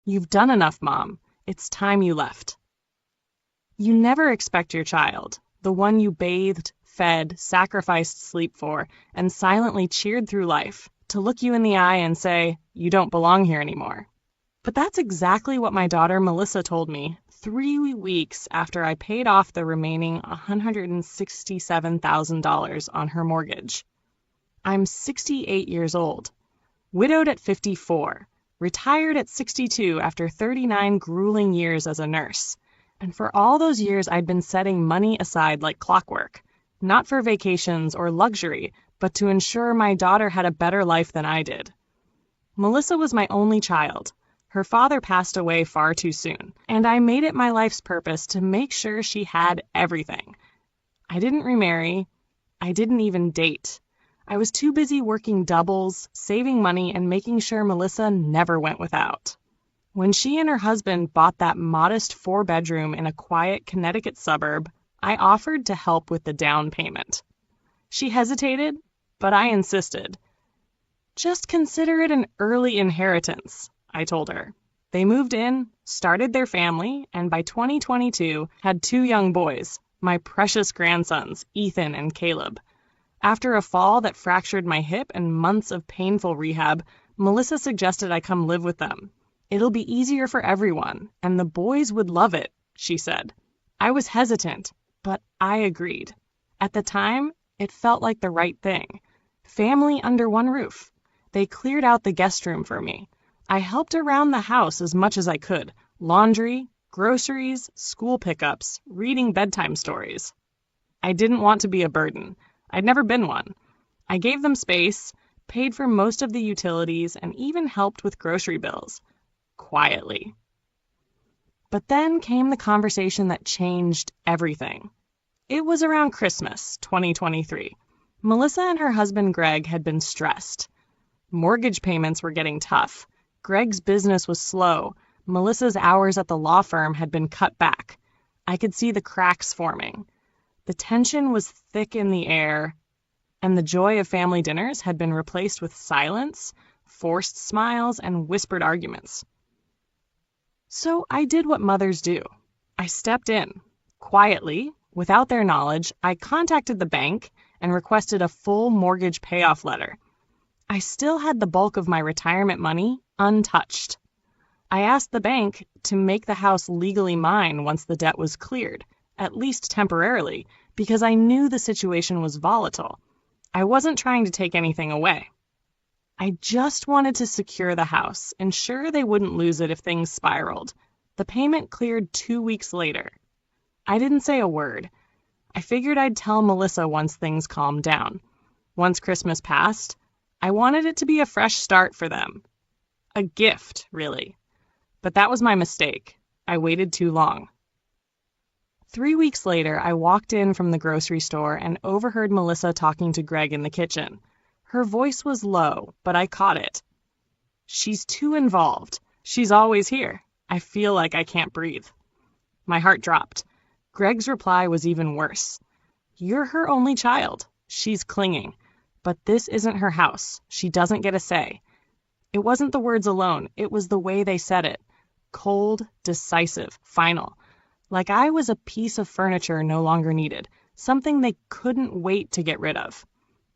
"You've done enough, Mom. It's time you left." You never expect your child, the one you bathed, fed, sacrificed sleep for, and silently cheered through life, to look you in the eye and say, "You don't belong here anymore." But that's exactly what my daughter Melissa told me 3 weeks after I paid off the remaining $167,000 on her mortgage. I'm 68 years old, widowed at 54, retired at 62 after 39 grueling years as a nurse. And for all those years, I'd been setting money aside like clockwork, not for vacations or luxury, but to ensure my daughter had a better life than I did. Melissa was my only child. Her father passed away far too soon, and I made it my life's purpose to make sure she had everything. I didn't remarry. I didn't even date. I was too busy working doubles, saving money, and making sure Melissa never went without. When she and her husband bought that modest 4-bedroom in a quiet Connecticut suburb, I offered to help with the down payment. She hesitated, but I insisted. "Just consider it an early inheritance," I told her. They moved in, started their family, and by 2022 had 2 young boys, my precious grandsons, Ethan and Caleb. After a fall that fractured my hip and months of painful rehab, Melissa suggested I come live with them. "It'll be easier for everyone, and the boys would love it," she said. I was hesitant, but I agreed. At the time, it felt like the right thing. Family under one roof. They cleared out the guest room for me. I helped around the house as much as I could. Laundry, groceries, school pickups, reading bedtime stories. I didn't want to be a burden. I'd never been one. I gave them space, paid for most of the utilities, and even helped with grocery bills. Quietly. But then came the conversation that changed everything. It was around Christmas, 2023. Melissa and her husband Greg had been stressed. Mortgage payments were getting tough. Greg's business was slow. Melissa's hours at the law firm had been cut back. I could see the cracks forming. The tension was thick in the air, and the joy of family dinners had been replaced with silence, forced smiles, and whispered arguments. So I did what mothers do. I stepped in. Quietly, without their knowledge, I contacted the bank and requested a full mortgage payoff letter. I still had the bulk of my retirement money untouched. I asked the bank to make the house legally mine once the debt was cleared, at least temporarily, because I knew the situation was volatile. I wasn't trying to take anything away. I just wanted to secure the house, ensure they wouldn't lose it if things spiraled. The payment cleared 2 weeks later. I didn't say a word. I figured I'd tell Melissa once things calmed down. Once Christmas passed, I wanted it to be a fresh start for them. A gift, really. But that was my mistake. I waited too long. 3 weeks later, I walked in from the grocery store and overheard Melissa talking to Greg in the kitchen. Her voice was low, but I caught it. "She's too involved. She's always here. I feel like I can't breathe." My heart dropped. Greg's reply was even worse. "You're her only child. She's clinging. But this isn't her house. She doesn't get a say." It wasn't the words alone. It was the way they said it. Cold, decisive, final. Like I was a piece of furniture no longer needed. Something they couldn't wait to get rid of.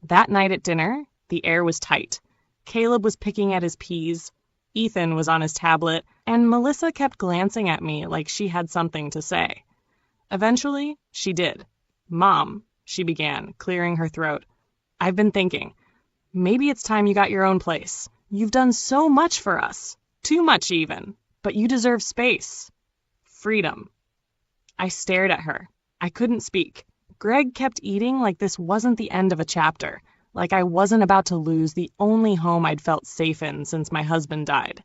That night at dinner, the air was tight. Caleb was picking at his peas. Ethan was on his tablet. And Melissa kept glancing at me like she had something to say. Eventually, she did. "Mom," she began, clearing her throat. "I've been thinking. Maybe it's time you got your own place. You've done so much for us. Too much even. But you deserve space. Freedom." I stared at her. I couldn't speak. Greg kept eating like this wasn't the end of a chapter, like I wasn't about to lose the only home I'd felt safe in since my husband died.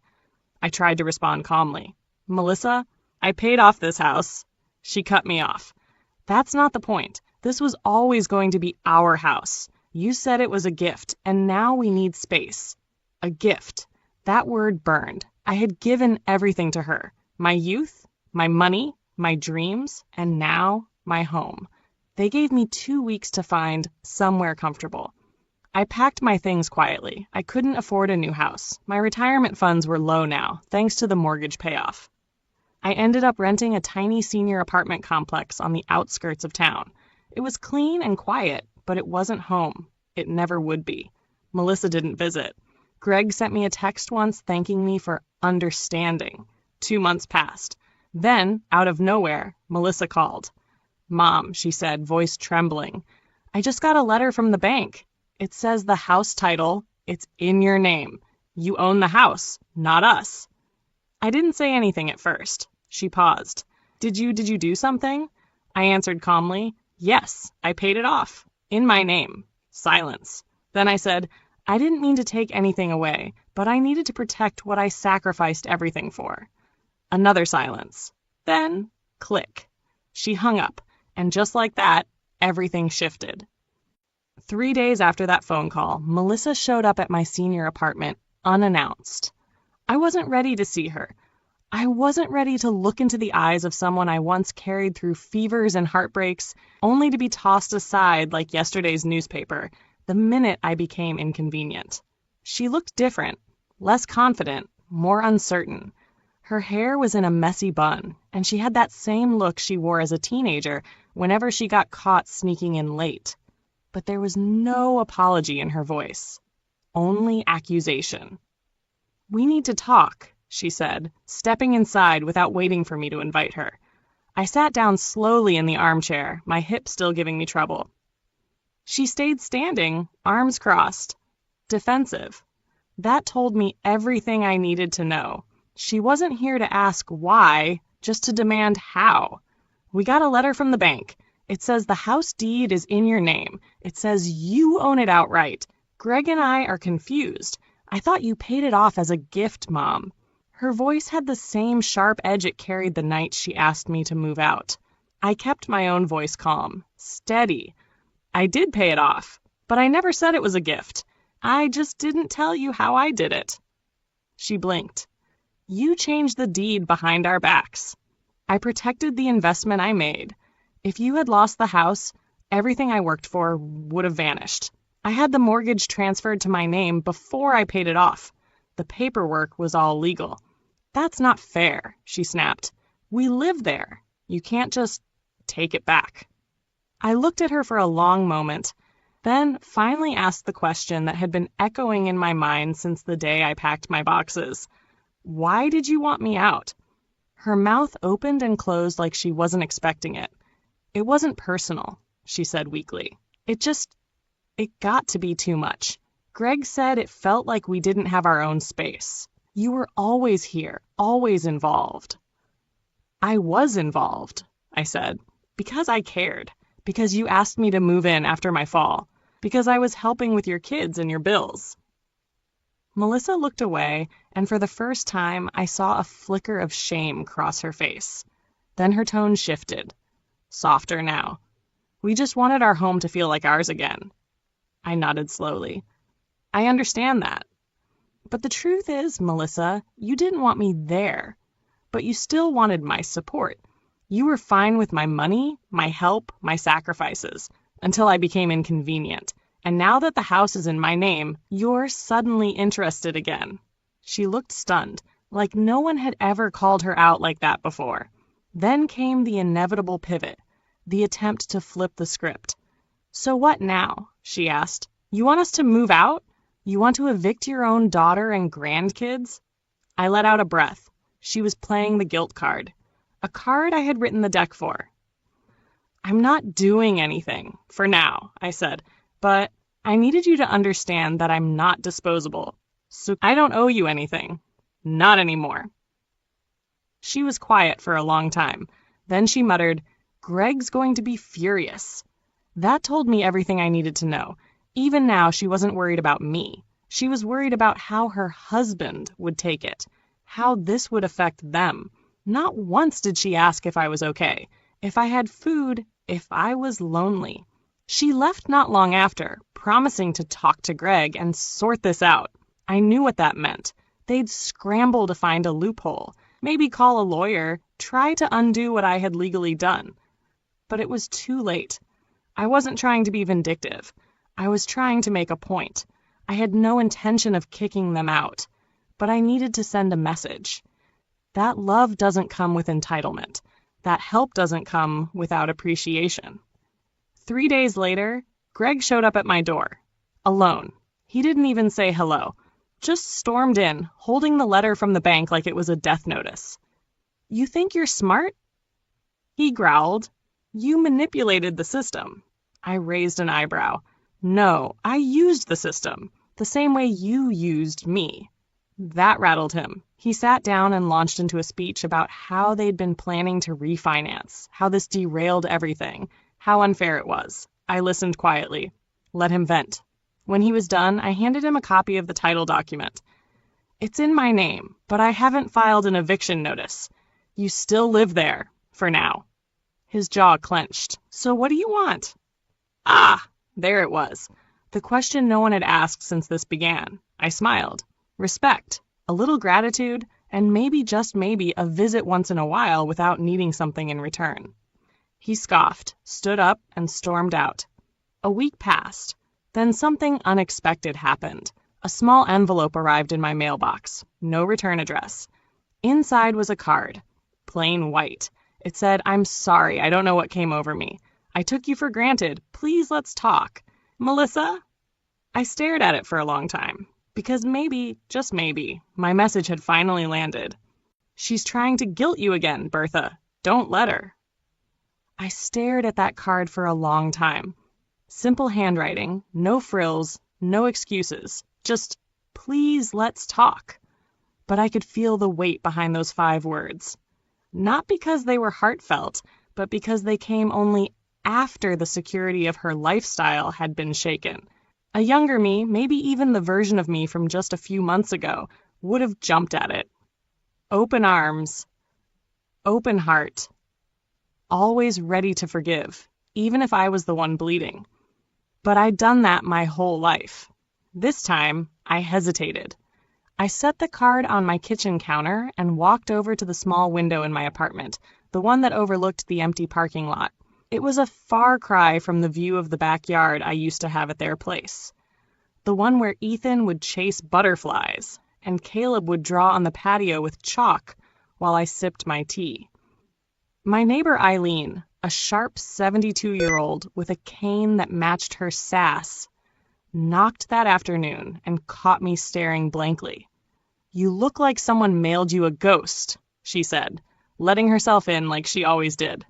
I tried to respond calmly. "Melissa, I paid off this house." She cut me off. "That's not the point. This was always going to be our house. You said it was a gift, and now we need space." A gift. That word burned. I had given everything to her. My youth, my money, my dreams, and now my home. They gave me 2 weeks to find somewhere comfortable. I packed my things quietly. I couldn't afford a new house. My retirement funds were low now, thanks to the mortgage payoff. I ended up renting a tiny senior apartment complex on the outskirts of town. It was clean and quiet, but it wasn't home. It never would be. Melissa didn't visit. Greg sent me a text once thanking me for understanding. 2 months passed. Then, out of nowhere, Melissa called. "Mom," she said, voice trembling, "I just got a letter from the bank. It says the house title, it's in your name. You own the house, not us." I didn't say anything at first. She paused. Did you do something?" I answered calmly, "Yes, I paid it off. In my name." Silence. Then I said, "I didn't mean to take anything away, but I needed to protect what I sacrificed everything for." Another silence. Then, click. She hung up, and just like that, everything shifted. 3 days after that phone call, Melissa showed up at my senior apartment, unannounced. I wasn't ready to see her. I wasn't ready to look into the eyes of someone I once carried through fevers and heartbreaks, only to be tossed aside like yesterday's newspaper the minute I became inconvenient. She looked different, less confident, more uncertain. Her hair was in a messy bun, and she had that same look she wore as a teenager whenever she got caught sneaking in late. But there was no apology in her voice, only accusation. "We need to talk," she said, stepping inside without waiting for me to invite her. I sat down slowly in the armchair, my hip still giving me trouble. She stayed standing, arms crossed, defensive. That told me everything I needed to know. She wasn't here to ask why, just to demand how. "We got a letter from the bank. It says the house deed is in your name. It says you own it outright. Greg and I are confused. I thought you paid it off as a gift, Mom." Her voice had the same sharp edge it carried the night she asked me to move out. I kept my own voice calm, steady. "I did pay it off, but I never said it was a gift. I just didn't tell you how I did it." She blinked. "You changed the deed behind our backs. I protected the investment I made. If you had lost the house, everything I worked for would have vanished. I had the mortgage transferred to my name before I paid it off. The paperwork was all legal." "That's not fair," she snapped. "We live there. You can't just take it back." I looked at her for a long moment, then finally asked the question that had been echoing in my mind since the day I packed my boxes. "Why did you want me out?" Her mouth opened and closed like she wasn't expecting it. "It wasn't personal," she said weakly. It got to be too much. Greg said it felt like we didn't have our own space. You were always here, always involved." "I was involved," I said, "because I cared, because you asked me to move in after my fall, because I was helping with your kids and your bills." Melissa looked away, and for the first time I saw a flicker of shame cross her face. Then her tone shifted, softer now. "We just wanted our home to feel like ours again." I nodded slowly. "I understand that. But the truth is, Melissa, you didn't want me there. But you still wanted my support. You were fine with my money, my help, my sacrifices, until I became inconvenient. And now that the house is in my name, you're suddenly interested again." She looked stunned, like no one had ever called her out like that before. Then came the inevitable pivot, the attempt to flip the script. "So what now?" she asked. "You want us to move out? You want to evict your own daughter and grandkids?" I let out a breath. She was playing the guilt card, a card I had written the deck for. "I'm not doing anything, for now," I said, "but I needed you to understand that I'm not disposable. So I don't owe you anything. Not anymore." She was quiet for a long time. Then she muttered, "Greg's going to be furious." That told me everything I needed to know. Even now, she wasn't worried about me. She was worried about how her husband would take it, how this would affect them. Not once did she ask if I was okay, if I had food, if I was lonely. She left not long after, promising to talk to Greg and sort this out. I knew what that meant. They'd scramble to find a loophole, maybe call a lawyer, try to undo what I had legally done. But it was too late. I wasn't trying to be vindictive. I was trying to make a point. I had no intention of kicking them out, but I needed to send a message. That love doesn't come with entitlement. That help doesn't come without appreciation. 3 days later, Greg showed up at my door. Alone. He didn't even say hello. Just stormed in, holding the letter from the bank like it was a death notice. "You think you're smart?" He growled. "You manipulated the system." I raised an eyebrow. "No, I used the system, the same way you used me." That rattled him. He sat down and launched into a speech about how they'd been planning to refinance, how this derailed everything, how unfair it was. I listened quietly, let him vent. When he was done, I handed him a copy of the title document. "It's in my name, but I haven't filed an eviction notice. You still live there, for now." His jaw clenched. "So what do you want?" Ah, there it was. The question no one had asked since this began. I smiled. Respect, a little gratitude, and maybe, just maybe, a visit once in a while without needing something in return. He scoffed, stood up, and stormed out. A week passed. Then something unexpected happened. A small envelope arrived in my mailbox. No return address. Inside was a card. Plain white. It said, "I'm sorry, I don't know what came over me. I took you for granted. Please let's talk. Melissa?" I stared at it for a long time. Because maybe, just maybe, my message had finally landed. "She's trying to guilt you again, Bertha. Don't let her." I stared at that card for a long time. Simple handwriting, no frills, no excuses. Just, "Please, let's talk." But I could feel the weight behind those 5 words. Not because they were heartfelt, but because they came only after the security of her lifestyle had been shaken. A younger me, maybe even the version of me from just a few months ago, would have jumped at it. Open arms, open heart, always ready to forgive, even if I was the one bleeding. But I'd done that my whole life. This time, I hesitated. I set the card on my kitchen counter and walked over to the small window in my apartment, the one that overlooked the empty parking lot. It was a far cry from the view of the backyard I used to have at their place. The one where Ethan would chase butterflies and Caleb would draw on the patio with chalk while I sipped my tea. My neighbor Eileen, a sharp 72-year-old with a cane that matched her sass, knocked that afternoon and caught me staring blankly. "You look like someone mailed you a ghost," she said, letting herself in like she always did.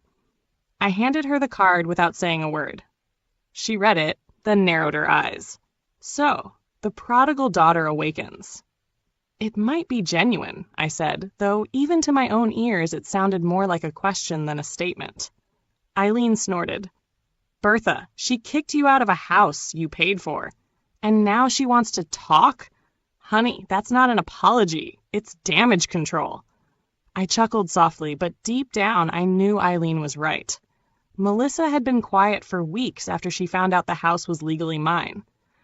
I handed her the card without saying a word. She read it, then narrowed her eyes. So, the prodigal daughter awakens. "It might be genuine," I said, though even to my own ears it sounded more like a question than a statement. Eileen snorted. "Bertha, she kicked you out of a house you paid for. And now she wants to talk? Honey, that's not an apology. It's damage control." I chuckled softly, but deep down I knew Eileen was right. Melissa had been quiet for weeks after she found out the house was legally mine.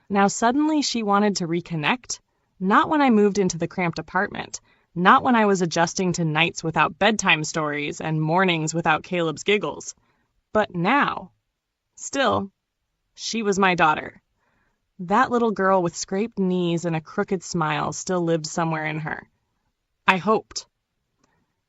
Now suddenly she wanted to reconnect? Not when I moved into the cramped apartment. Not when I was adjusting to nights without bedtime stories and mornings without Caleb's giggles. But now. Still, she was my daughter. That little girl with scraped knees and a crooked smile still lived somewhere in her. I hoped.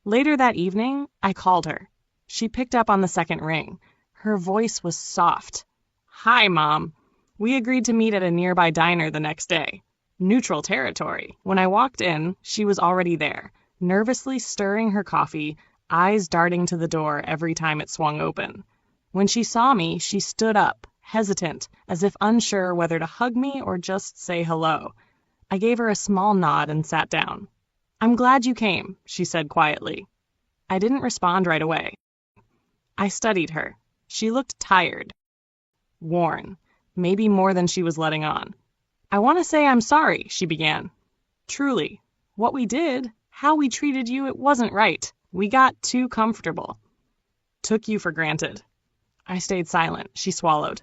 Later that evening, I called her. She picked up on the second ring. Her voice was soft. "Hi, Mom. We agreed to meet at a nearby diner the next day. Neutral territory. When I walked in, she was already there, nervously stirring her coffee, eyes darting to the door every time it swung open. When she saw me, she stood up, hesitant, as if unsure whether to hug me or just say hello. I gave her a small nod and sat down. "I'm glad you came," she said quietly. I didn't respond right away. I studied her. She looked tired, worn, maybe more than she was letting on. "I want to say I'm sorry," she began. "Truly. What we did, how we treated you, it wasn't right. We got too comfortable. Took you for granted." I stayed silent. She swallowed.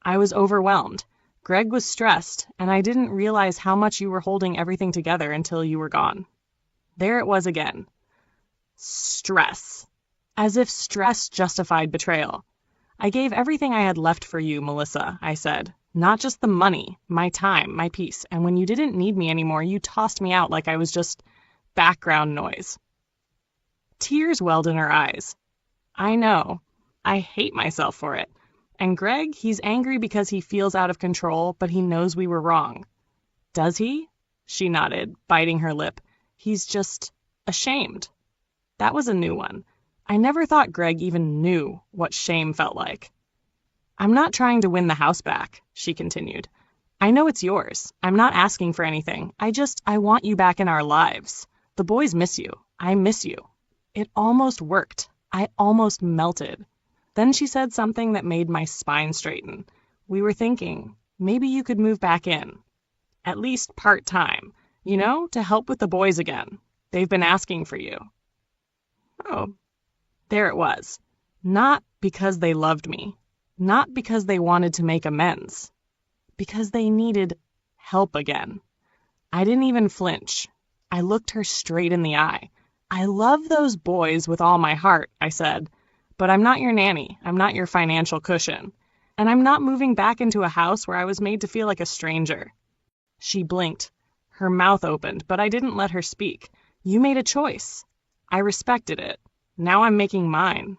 "I was overwhelmed. Greg was stressed, and I didn't realize how much you were holding everything together until you were gone." There it was again. Stress. As if stress justified betrayal. "I gave everything I had left for you, Melissa," I said. Not just the money, my time, my peace. And when you didn't need me anymore, you tossed me out like I was just background noise. Tears welled in her eyes. I know. I hate myself for it. And Greg, he's angry because he feels out of control, but he knows we were wrong. Does he? She nodded, biting her lip. He's just ashamed. That was a new one. I never thought Greg even knew what shame felt like. I'm not trying to win the house back, she continued. I know it's yours. I'm not asking for anything. I want you back in our lives. The boys miss you. I miss you. It almost worked. I almost melted. Then she said something that made my spine straighten. We were thinking, maybe you could move back in. At least part-time, to help with the boys again. They've been asking for you. Oh, there it was. Not because they loved me. Not because they wanted to make amends. Because they needed help again. I didn't even flinch. I looked her straight in the eye. I love those boys with all my heart, I said, but I'm not your nanny. I'm not your financial cushion. And I'm not moving back into a house where I was made to feel like a stranger. She blinked. Her mouth opened, but I didn't let her speak. You made a choice. I respected it. Now I'm making mine.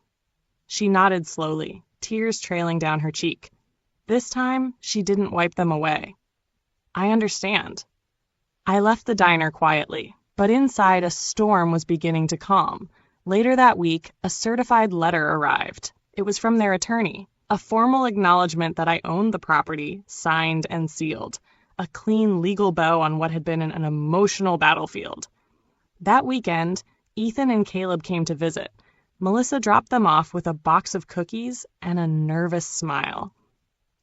She nodded slowly, tears trailing down her cheek. This time, she didn't wipe them away. I understand. I left the diner quietly, but inside a storm was beginning to calm. Later that week, a certified letter arrived. It was from their attorney, a formal acknowledgement that I owned the property, signed and sealed. A clean legal bow on what had been an emotional battlefield. That weekend, Ethan and Caleb came to visit. Melissa dropped them off with a box of cookies and a nervous smile.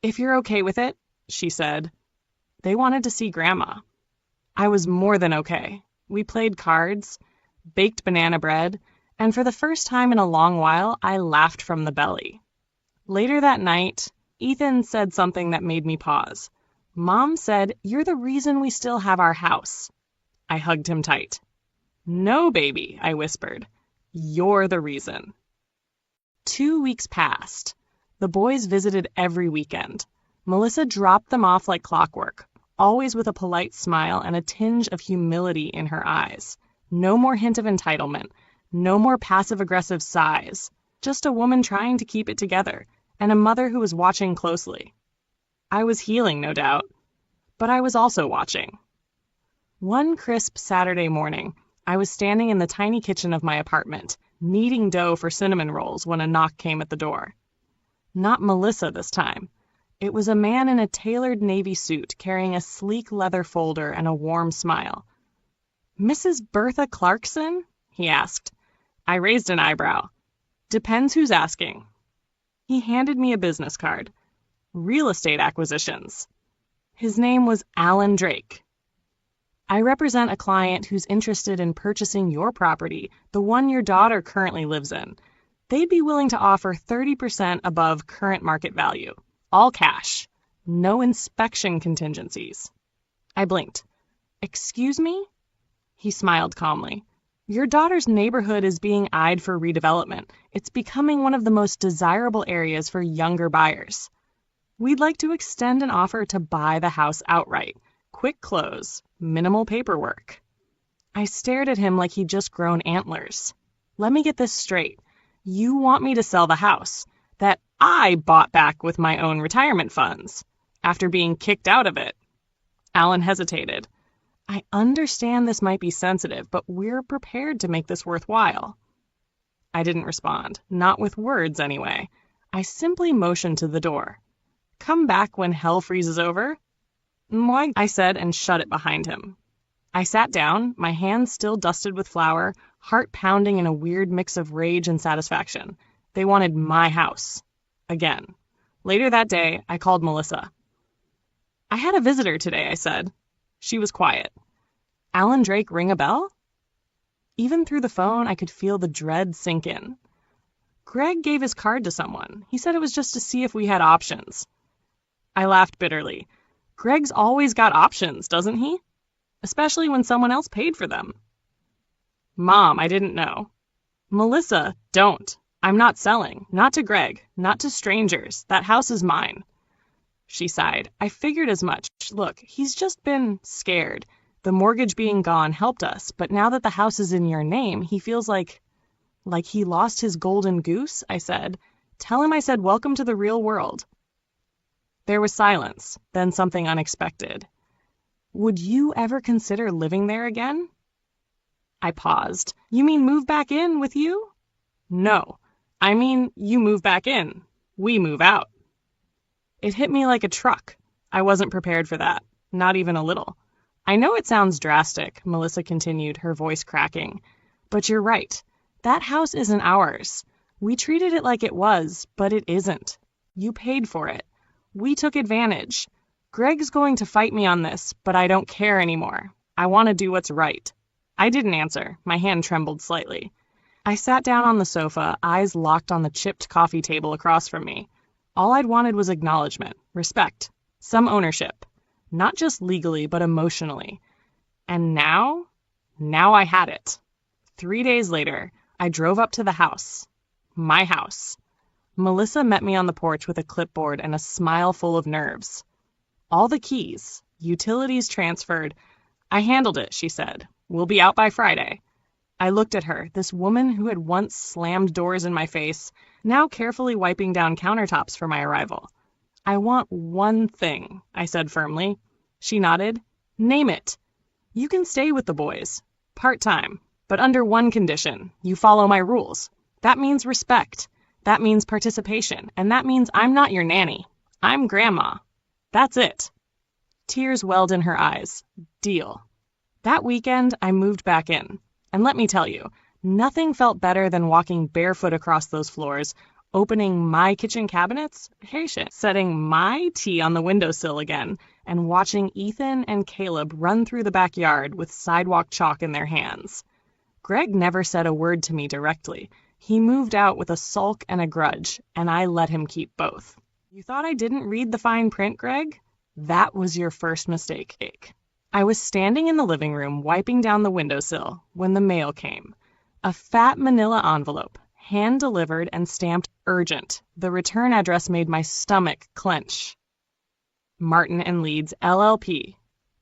If you're okay with it, she said. They wanted to see Grandma. I was more than okay. We played cards, baked banana bread, and for the first time in a long while, I laughed from the belly. Later that night, Ethan said something that made me pause. Mom said, "You're the reason we still have our house." I hugged him tight. "No, baby," I whispered. "You're the reason." 2 weeks passed. The boys visited every weekend. Melissa dropped them off like clockwork, always with a polite smile and a tinge of humility in her eyes. No more hint of entitlement. No more passive-aggressive sighs. Just a woman trying to keep it together, and a mother who was watching closely. I was healing, no doubt, but I was also watching. One crisp Saturday morning, I was standing in the tiny kitchen of my apartment, kneading dough for cinnamon rolls when a knock came at the door. Not Melissa this time. It was a man in a tailored navy suit carrying a sleek leather folder and a warm smile. "Mrs. Bertha Clarkson?" he asked. I raised an eyebrow. "Depends who's asking." He handed me a business card. Real estate acquisitions. His name was Alan Drake. "I represent a client who's interested in purchasing your property, the one your daughter currently lives in. They'd be willing to offer 30% above current market value. All cash. No inspection contingencies." I blinked. "Excuse me?" He smiled calmly. "Your daughter's neighborhood is being eyed for redevelopment. It's becoming one of the most desirable areas for younger buyers. We'd like to extend an offer to buy the house outright. Quick close, minimal paperwork." I stared at him like he'd just grown antlers. "Let me get this straight. You want me to sell the house that I bought back with my own retirement funds after being kicked out of it?" Alan hesitated. "I understand this might be sensitive, but we're prepared to make this worthwhile." I didn't respond, not with words anyway. I simply motioned to the door. "Come back when hell freezes over." "Moi," I said and shut it behind him. I sat down, my hands still dusted with flour, heart pounding in a weird mix of rage and satisfaction. They wanted my house. Again. Later that day, I called Melissa. "I had a visitor today," I said. She was quiet. "Alan Drake ring a bell?" Even through the phone, I could feel the dread sink in. "Greg gave his card to someone. He said it was just to see if we had options." I laughed bitterly. "Greg's always got options, doesn't he? Especially when someone else paid for them." "Mom, I didn't know." "Melissa, don't. I'm not selling. Not to Greg. Not to strangers. That house is mine." she sighed. I figured as much. Look, he's just been scared. The mortgage being gone helped us, but now that the house is in your name, he feels like he lost his golden goose, I said. Tell him I said welcome to the real world. There was silence, then something unexpected. Would you ever consider living there again? I paused. You mean move back in with you? No. I mean, you move back in. We move out. It hit me like a truck. I wasn't prepared for that. Not even a little. I know it sounds drastic, Melissa continued, her voice cracking. But you're right. That house isn't ours. We treated it like it was, but it isn't. You paid for it. We took advantage. Greg's going to fight me on this, but I don't care anymore. I want to do what's right. I didn't answer. My hand trembled slightly. I sat down on the sofa, eyes locked on the chipped coffee table across from me. All I'd wanted was acknowledgement, respect, some ownership. Not just legally, but emotionally. And now I had it. 3 days later, I drove up to the house. My house. Melissa met me on the porch with a clipboard and a smile full of nerves. All the keys, utilities transferred. I handled it, she said. We'll be out by Friday. I looked at her, this woman who had once slammed doors in my face, now carefully wiping down countertops for my arrival. I want one thing, I said firmly. She nodded. Name it. You can stay with the boys. Part-time. But under one condition. You follow my rules. That means respect. That means participation. And that means I'm not your nanny. I'm grandma. That's it. Tears welled in her eyes. Deal. That weekend, I moved back in. And let me tell you, nothing felt better than walking barefoot across those floors, opening my kitchen cabinets, setting my tea on the windowsill again, and watching Ethan and Caleb run through the backyard with sidewalk chalk in their hands. Greg never said a word to me directly. He moved out with a sulk and a grudge, and I let him keep both. You thought I didn't read the fine print, Greg? That was your first mistake. I was standing in the living room, wiping down the windowsill, when the mail came. A fat manila envelope, hand-delivered and stamped urgent. The return address made my stomach clench. Martin and Leeds, LLP,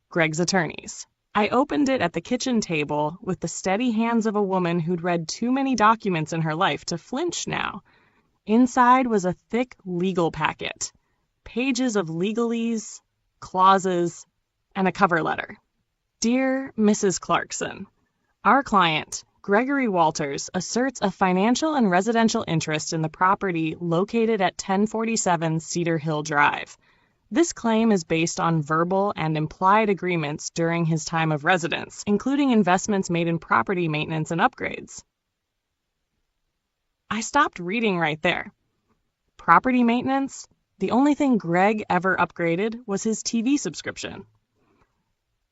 Greg's attorneys. I opened it at the kitchen table with the steady hands of a woman who'd read too many documents in her life to flinch now. Inside was a thick legal packet. Pages of legalese, clauses, and a cover letter. Dear Mrs. Clarkson, our client, Gregory Walters, asserts a financial and residential interest in the property located at 1047 Cedar Hill Drive. This claim is based on verbal and implied agreements during his time of residence, including investments made in property maintenance and upgrades. I stopped reading right there. Property maintenance? The only thing Greg ever upgraded was his TV subscription.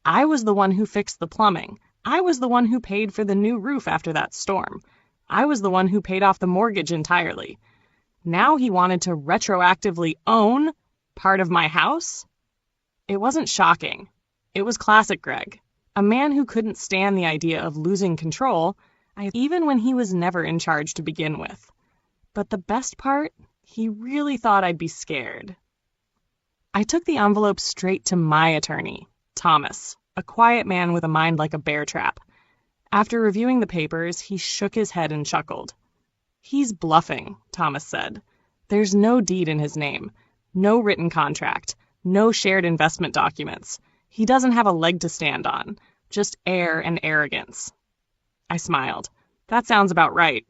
I was the one who fixed the plumbing. I was the one who paid for the new roof after that storm. I was the one who paid off the mortgage entirely. Now he wanted to retroactively own part of my house? It wasn't shocking. It was classic Greg. A man who couldn't stand the idea of losing control, even when he was never in charge to begin with. But the best part, he really thought I'd be scared. I took the envelope straight to my attorney, Thomas, a quiet man with a mind like a bear trap. After reviewing the papers, he shook his head and chuckled. He's bluffing, Thomas said. There's no deed in his name, no written contract, no shared investment documents. He doesn't have a leg to stand on, just air and arrogance. I smiled. That sounds about right.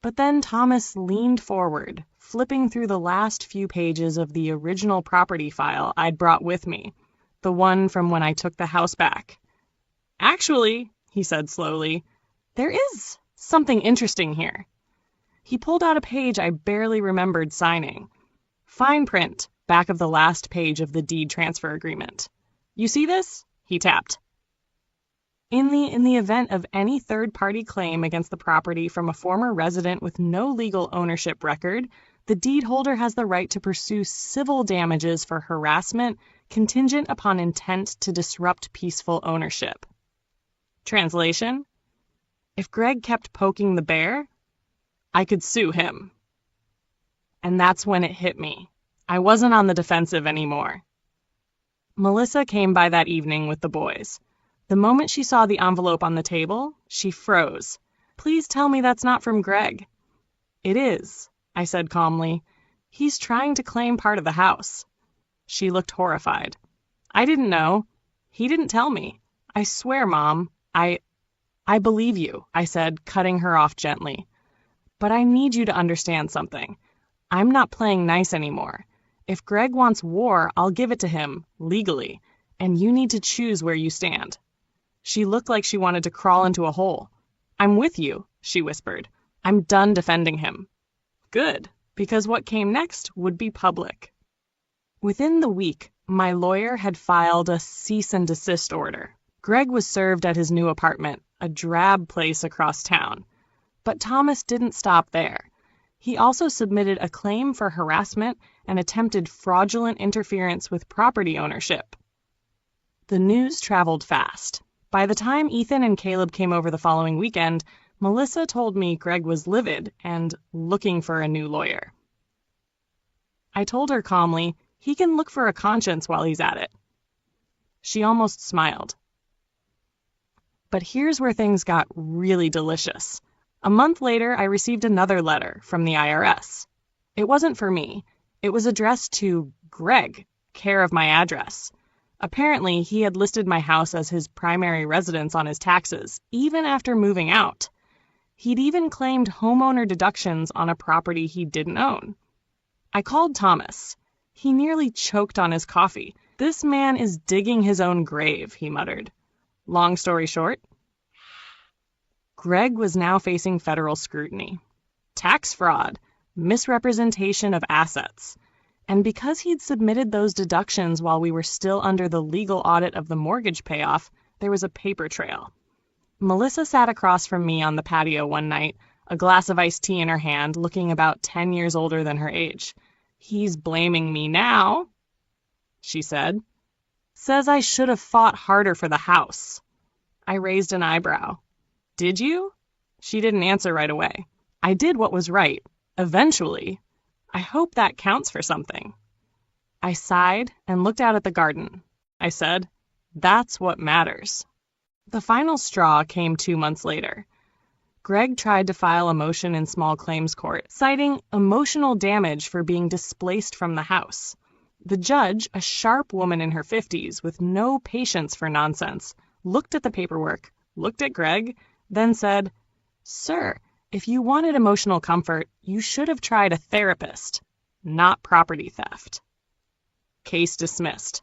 But then Thomas leaned forward, flipping through the last few pages of the original property file I'd brought with me, the one from when I took the house back. Actually, he said slowly, there is something interesting here. He pulled out a page I barely remembered signing. Fine print, back of the last page of the deed transfer agreement. You see this? He tapped. In the event of any third-party claim against the property from a former resident with no legal ownership record, the deed holder has the right to pursue civil damages for harassment contingent upon intent to disrupt peaceful ownership. Translation: if Greg kept poking the bear, I could sue him. And that's when it hit me. I wasn't on the defensive anymore. Melissa came by that evening with the boys. The moment she saw the envelope on the table, she froze. "Please tell me that's not from Greg." "It is," I said calmly. "He's trying to claim part of the house." She looked horrified. "I didn't know. He didn't tell me. I swear, Mom, I believe you," I said, cutting her off gently. "But I need you to understand something. I'm not playing nice anymore. If Greg wants war, I'll give it to him, legally, and you need to choose where you stand." She looked like she wanted to crawl into a hole. "I'm with you," she whispered. "I'm done defending him." Good, because what came next would be public. Within the week, my lawyer had filed a cease and desist order. Greg was served at his new apartment, a drab place across town. But Thomas didn't stop there. He also submitted a claim for harassment and attempted fraudulent interference with property ownership. The news traveled fast. By the time Ethan and Caleb came over the following weekend, Melissa told me Greg was livid and looking for a new lawyer. I told her calmly, he can look for a conscience while he's at it. She almost smiled. But here's where things got really delicious. A month later, I received another letter from the IRS. It wasn't for me. It was addressed to Greg, care of my address. Apparently, he had listed my house as his primary residence on his taxes, even after moving out. He'd even claimed homeowner deductions on a property he didn't own. I called Thomas. He nearly choked on his coffee. "This man is digging his own grave," he muttered. Long story short, Greg was now facing federal scrutiny. Tax fraud, misrepresentation of assets. And because he'd submitted those deductions while we were still under the legal audit of the mortgage payoff, there was a paper trail. Melissa sat across from me on the patio one night, a glass of iced tea in her hand, looking about 10 years older than her age. "He's blaming me now," she said. "Says I should have fought harder for the house." I raised an eyebrow. "Did you?" She didn't answer right away. "I did what was right. Eventually. I hope that counts for something." I sighed and looked out at the garden. I said, "That's what matters." The final straw came 2 months later. Greg tried to file a motion in small claims court, citing emotional damage for being displaced from the house. The judge, a sharp woman in her 50s with no patience for nonsense, looked at the paperwork, looked at Greg, then said, "Sir, if you wanted emotional comfort, you should have tried a therapist, not property theft." Case dismissed.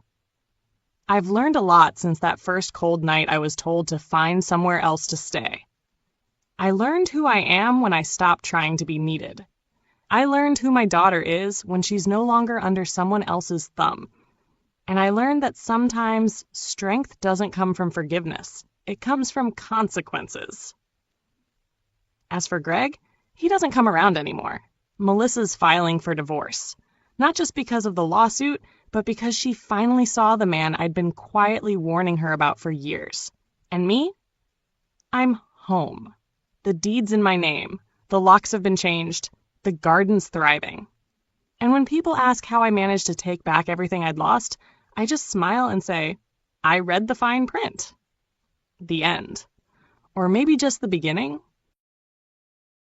I've learned a lot since that first cold night I was told to find somewhere else to stay. I learned who I am when I stopped trying to be needed. I learned who my daughter is when she's no longer under someone else's thumb. And I learned that sometimes strength doesn't come from forgiveness. It comes from consequences. As for Greg, he doesn't come around anymore. Melissa's filing for divorce. Not just because of the lawsuit, but because she finally saw the man I'd been quietly warning her about for years. And me? I'm home. The deed's in my name. The locks have been changed. The garden's thriving. And when people ask how I managed to take back everything I'd lost, I just smile and say, I read the fine print. The end. Or maybe just the beginning.